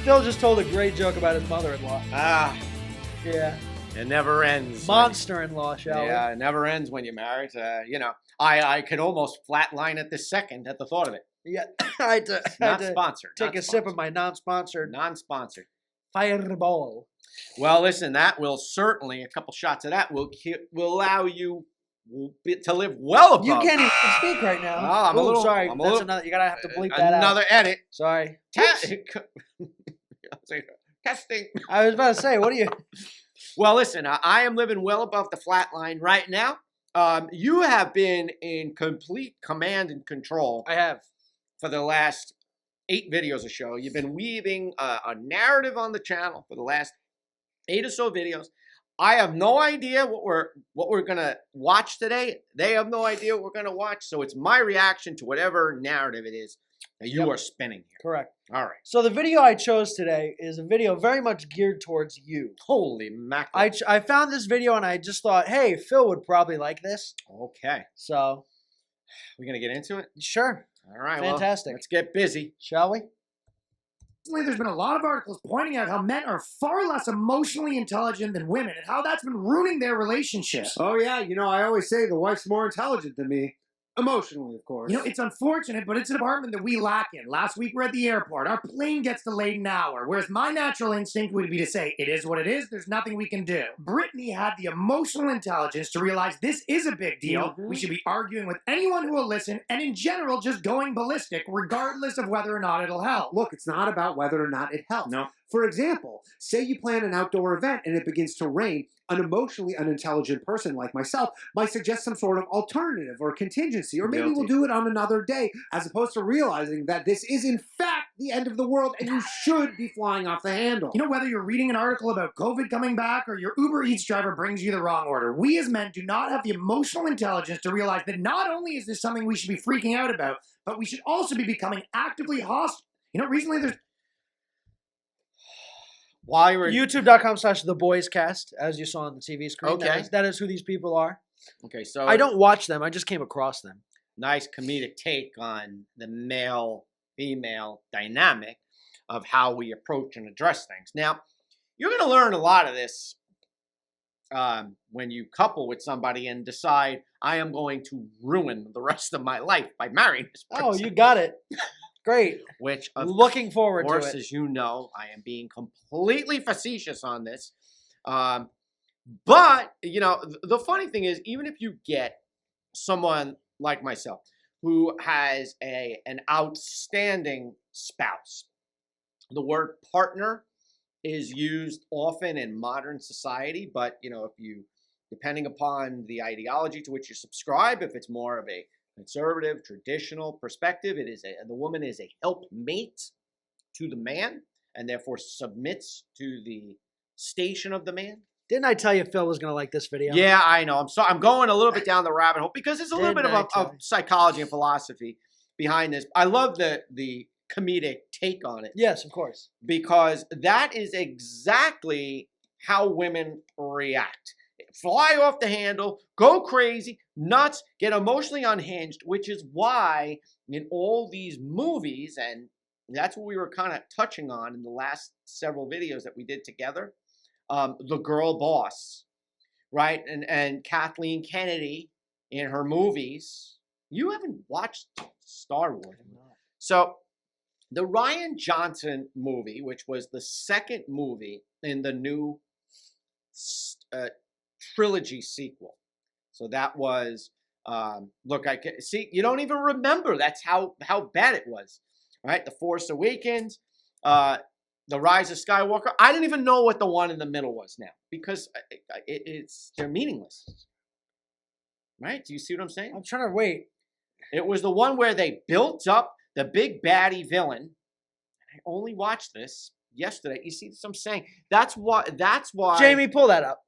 Phil just told a great joke about his mother-in-law. Ah, Yeah. it never ends. Monster-in-law, shall we? Yeah, it never ends when you're married. I could almost flatline at this second at the thought of it. Yeah. I had to, Not sponsored. take a sip of my non-sponsored Non-sponsored. Fireball. Well, listen, that will certainly, a couple shots of that will allow you to live well above. You can't even speak right now. Oh, I'm a little. Sorry. That's another. You gotta have to bleep that out. Another edit. Sorry. Testing. I was about to say, what are you? Well, listen, I am living well above the flat line right now. You have been in complete command and control. I have. For the last 8 videos or so. You've been weaving a narrative on the channel for the last 8 or so videos. I have no idea what we're gonna watch today. They have no idea what we're gonna watch. So it's my reaction to whatever narrative it is that you are spinning here. Correct. All right. So the video I chose today is a video very much geared towards you. Holy mackerel. I found this video and I just thought, hey, Phil would probably like this. Okay. So We're gonna get into it? sure. All right. Fantastic. Well, let's get busy. Shall we? Recently, there's been a lot of articles pointing out how men are far less emotionally intelligent than women and how that's been ruining their relationships. Oh, yeah. I always say the wife's more intelligent than me. Emotionally, of course. It's unfortunate, but it's a department that we lack in. Last week, we're at the airport. Our plane gets delayed an hour, whereas my natural instinct would be to say, it is what it is, there's nothing we can do. Brittany had the emotional intelligence to realize this is a big deal. We should be arguing with anyone who will listen, and in general, just going ballistic, regardless of whether or not it'll help. Look, it's not about whether or not it helps. No. For example, say you plan an outdoor event and it begins to rain. An emotionally unintelligent person like myself might suggest some sort of alternative or contingency, or maybe Guilty. we'll do it on another day, as opposed to realizing that this is in fact the end of the world and you should be flying off the handle. Whether you're reading an article about COVID coming back or your Uber Eats driver brings you the wrong order, we as men do not have the emotional intelligence to realize that not only is this something we should be freaking out about, but we should also be becoming actively hostile. Recently there's... While you were YouTube.com/theboyscast, as you saw on the TV screen. Okay. That is who these people are. okay, so I don't watch them. I just came across them. nice comedic take on the male-female dynamic of how we approach and address things. Now, you're going to learn a lot of this when you couple with somebody and decide, I am going to ruin the rest of my life by marrying this person. Oh, you got it. Great. Which, of Looking forward to course, it. as you know, I am being completely facetious on this. But, the funny thing is, even if you get someone like myself who has an outstanding spouse, the word partner is used often in modern society, but, if you, depending upon the ideology to which you subscribe, if it's more of a conservative, traditional perspective, the woman is a helpmate to the man and therefore submits to the station of the man. Didn't I tell you Phil was going to like this video? Yeah, I know. I'm going a little bit down the rabbit hole because there's a little bit Didn't I of tell you? psychology and philosophy behind this. I love the comedic take on it Yes, of course. because that is exactly how women react. Fly off the handle, go crazy, nuts, get emotionally unhinged, which is why in all these movies, and that's what we were kind of touching on in the last several videos that we did together, the girl boss, right? And Kathleen Kennedy in her movies. You haven't watched Star Wars. So the Rian Johnson movie, which was the second movie in the new trilogy sequel. So that was, look, I can see, you don't even remember. That's how bad it was, right? The Force Awakens, The Rise of Skywalker. I didn't even know what the one in the middle was now because they're meaningless, right? Do you see what I'm saying? I'm trying to wait. It was the one where they built up the big baddie villain. I only watched this yesterday. You see what I'm saying? That's why. Jamie, pull that up.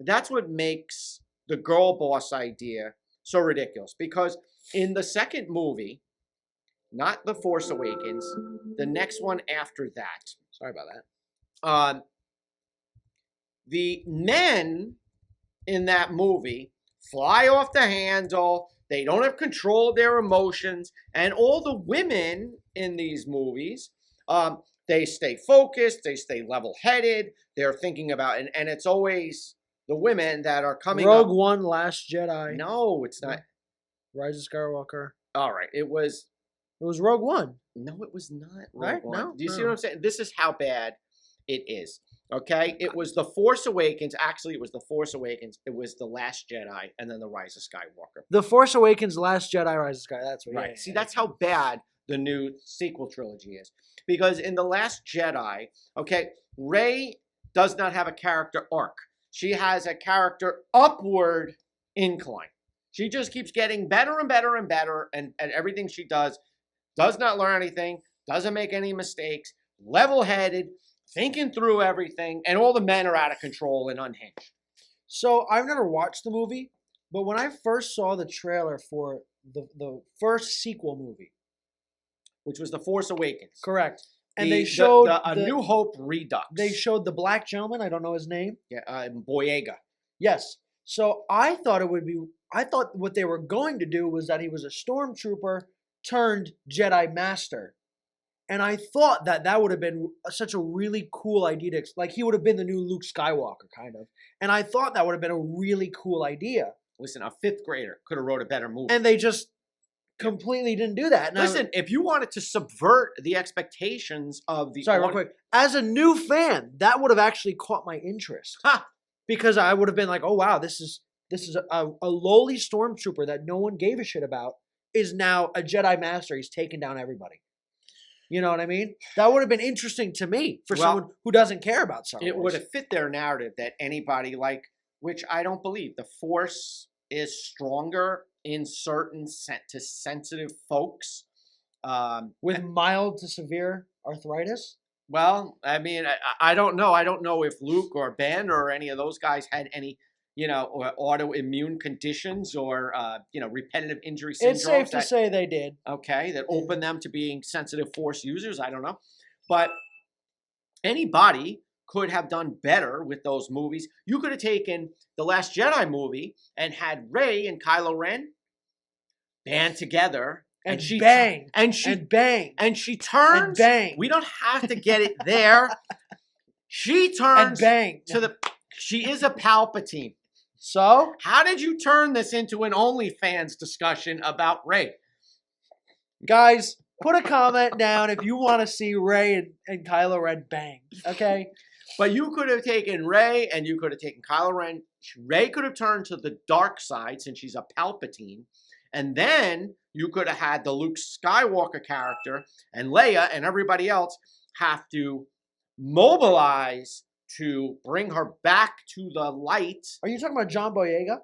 That's what makes the girl boss idea so ridiculous. Because in the second movie, not The Force Awakens, the next one after that. Sorry about that. The men in that movie fly off the handle. They don't have control of their emotions. And all the women in these movies, they stay focused. They stay level-headed. They're thinking about, and it's always the women that are coming Rogue up. One, Last Jedi. No, it's not. Rise of Skywalker. All right. It was Rogue One. No, it was not. Right? Rogue One. No? Do you see No. what I'm saying? This is how bad it is. Okay? It was The Force Awakens. Actually, it was The Force Awakens. It was The Last Jedi, and then The Rise of Skywalker. The Force Awakens, Last Jedi, Rise of Skywalker. That's what. Right. Yeah, See, yeah, that's how bad the new sequel trilogy is. Because in The Last Jedi, okay, Rey does not have a character arc. She has a character upward incline. She just keeps getting better and better and better, and everything she does not learn anything, doesn't make any mistakes, level-headed, thinking through everything, and all the men are out of control and unhinged. So I've never watched the movie, but when I first saw the trailer for the first sequel movie, Which was The Force Awakens. correct, and The- they showed A New Hope Redux. they showed the black gentleman. I don't know his name. Yeah, Boyega. Yes. So I thought what they were going to do was that he was a stormtrooper turned Jedi Master. And I thought that would have been such a really cool idea. Like, he would have been the new Luke Skywalker, kind of. And I thought that would have been a really cool idea. Listen, a fifth grader could have wrote a better movie. And they just completely didn't do that. And Listen, if you wanted to subvert the expectations of the... sorry, real quick. As a new fan, that would have actually caught my interest. Ha! Because I would have been like, oh, wow, this is a lowly stormtrooper that no one gave a shit about is now a Jedi Master. He's taken down everybody. You know what I mean? That would have been interesting to me for someone who doesn't care about Star Wars. It would have fit their narrative that anybody like, which I don't believe. The Force is stronger in certain to sensitive folks. With mild to severe arthritis? Well, I mean, I don't know. I don't know if Luke or Ben or any of those guys had any, or autoimmune conditions or, repetitive injury syndromes. It's safe to say they did. Okay, that opened them to being sensitive Force users. I don't know. But anybody could have done better with those movies. You could have taken the Last Jedi movie and had Rey and Kylo Ren band together. And she bang. And she bang. And she turns. And bang. We don't have to get it there. She turns and bang. to the. She is a Palpatine. So? How did you turn this into an OnlyFans discussion about Rey? Guys, put a comment down if you want to see Rey and Kylo Ren bang. Okay? But you could have taken Rey and you could have taken Kylo Ren. Rey could have turned to the dark side since she's a Palpatine. And then you could have had the Luke Skywalker character and Leia and everybody else have to mobilize to bring her back to the light. Are you talking about John Boyega?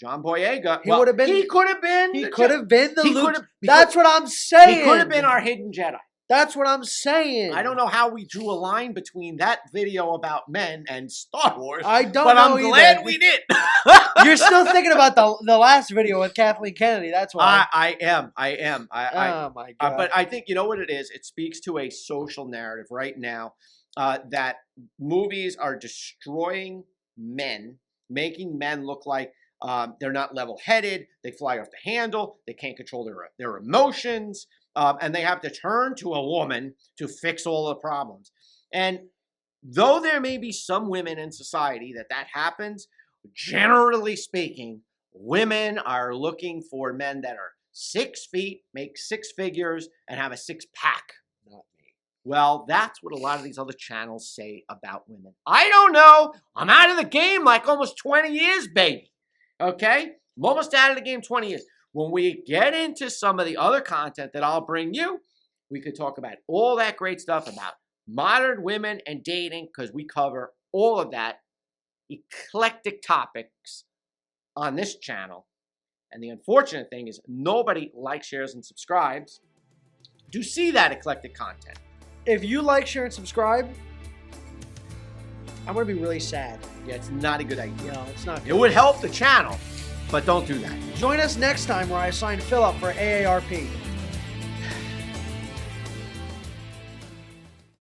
John Boyega. He would have been. He could have been. He could have been the he Luke. could have- That's what I'm saying. He could have been our hidden Jedi. That's what I'm saying. I don't know how we drew a line between that video about men and Star Wars. I don't but know I'm glad either. we did. You're still thinking about the last video with Kathleen Kennedy. That's why. I am. Oh my god. But I think, you know what it is? It speaks to a social narrative right now that movies are destroying men, making men look like they're not level-headed, they fly off the handle, they can't control their emotions, and they have to turn to a woman to fix all the problems. And though there may be some women in society that happens, generally speaking, women are looking for men that are 6 feet, make 6 figures, and have a 6-pack. Not me. Well, that's what a lot of these other channels say about women. I don't know. I'm out of the game like almost 20 years, baby. Okay? I'm almost out of the game 20 years. When we get into some of the other content that I'll bring you, we could talk about all that great stuff about modern women and dating, because we cover all of that eclectic topics on this channel. And the unfortunate thing is nobody likes, shares, and subscribes to see that eclectic content. If you like, share, and subscribe, I'm going to be really sad. Yeah, it's not a good idea. No, it's not good. It would help the channel, but don't do that. Join us next time where I sign Phil up for AARP.